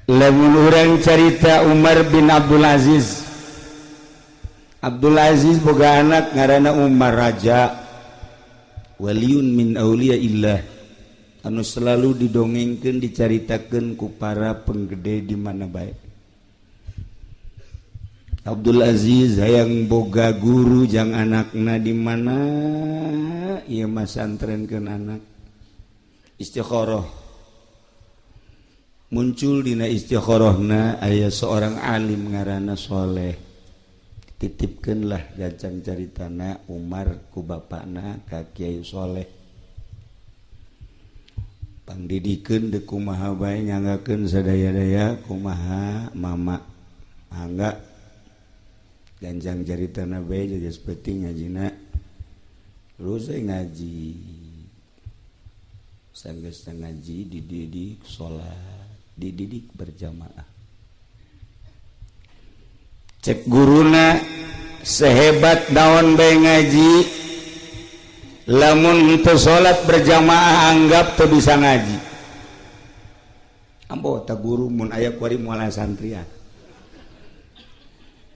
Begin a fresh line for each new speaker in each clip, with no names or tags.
lamun urang carita Umar bin Abdul Aziz. Abdul Aziz boga anak ngaranna Umar, raja waliun min auliyaillah anu selalu didongengkeun dicaritakeun ku para penggede di mana bae. Abdul Aziz hayang boga guru jang anakna di mana ieu mah santrenkeun anak. Istikharah muncul dina istikharahna aya seorang alim ngaranna Soleh. Titipkeunlah gancang caritana Umar ku bapakna ka Kiai Soleh. Pangdidikeun deuk kumaha bae nyanggakeun sadaya-daya kumaha mama. Mangga gancang caritana bae jadi penting ngajina. Terus ngaji. Sanggeus ngaji dididik salat, dididik berjamaah. Cek guruna sehebat naon bae ngaji, lamun teu salat berjamaah anggap teu bisa ngaji. Ambo ta guru mun aya kuari moal santrian.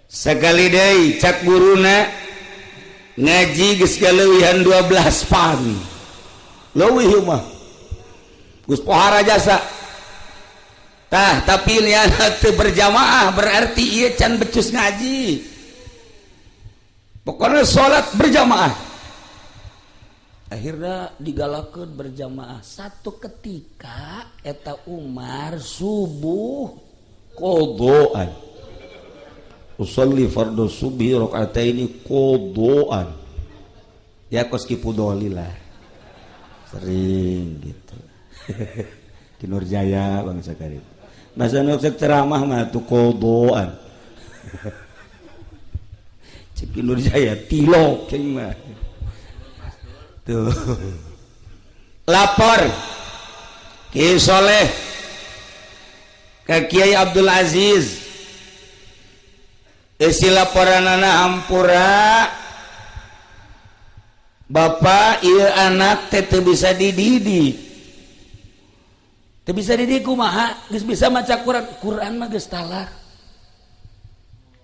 Sakali deui cak guruna ngaji geus galeuwihan 12 pan. Leuwih ieu mah. Gus pohara jasa. Tah tapi lihat berjamaah berarti ia can becus ngaji. Pokoknya sholat berjamaah. Akhirnya digalakeun berjamaah. Satu ketika eta Umar subuh qodaan. Usolli fardhu subhi rakaataini qodaan. Ya kos kipudoli lah. Sering gitu. Di Nurjaya bangsa karib. Masa nusuk ceramah mah tuh kodoan. Cik Nurjaya tilok cing mah. Tuh. Lapor Kiai Soleh ka Kiai Abdul Aziz. Isi laporanana hampura. Bapak ieu anak teh teu bisa dididik. Teu bisa dididik kumaha? Geus bisa maca Quran mah geus talak.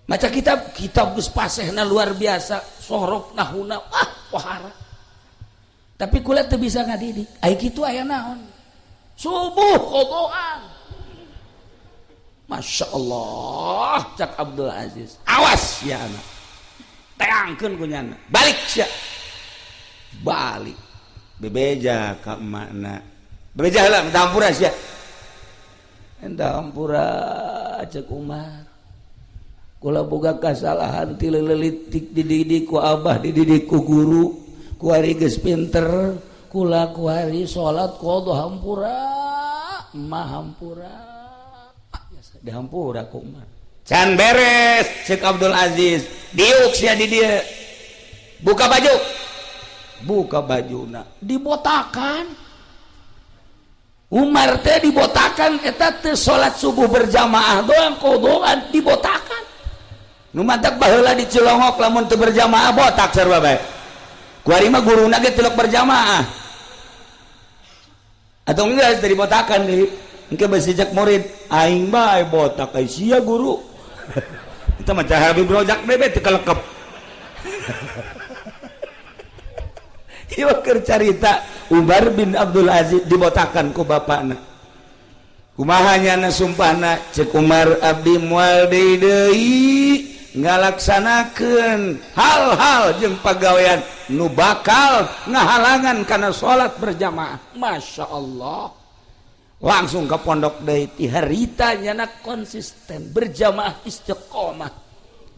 Maca kitab geus pasehna luar biasa, sorok nahuna pohara. Tapi kula teu bisa ngadidik. Ai kitu aya naon? Subuh qodoan. Masya Allah, cak Abdul Aziz. Awas ya anak. Teangkeun ku nyana. Balik sia. Balik. Bebeja ka emakna. Bebeja heula minta hampura sia. Enta hampura cek Umar. Kula boga kasalahan ti leuleutik dididik ku abah, dididik ku guru, ku ari geus pinter, kula ku ari salat qadha hampura, mah hampura. Dihampura ku Umar. Can beres cek Abdul Aziz. Diuk sia di dieu. Buka baju. Buka bajuna, dibotakan. Umar teh dibotakan eta teh salat subuh berjamaah doang qodaan dibotakan. Nu mantap baheula di Cilongok lamun teu berjamaah botak sarua bae. Kuari mah guruna ge teu berjamaah. Atau enggak teh dibotakan deui. Engke bisi jak murid aing bae botak ai sia guru. Kita mah cah Habib Rojak bebe teu kelekep. Ieu keur carita Umar bin Abdul Aziz dibotakan ku bapakna. Kumaha nyana sumpahna cek Umar abdi moal deui ngalaksanakeun hal-hal jeung pagawean nu bakal ngahalangan kana salat berjamaah. Masya Allah. Langsung ke pondok deui ti harita nyana konsisten berjamaah istiqomah.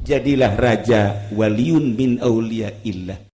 Jadilah raja waliun min auliyaillah.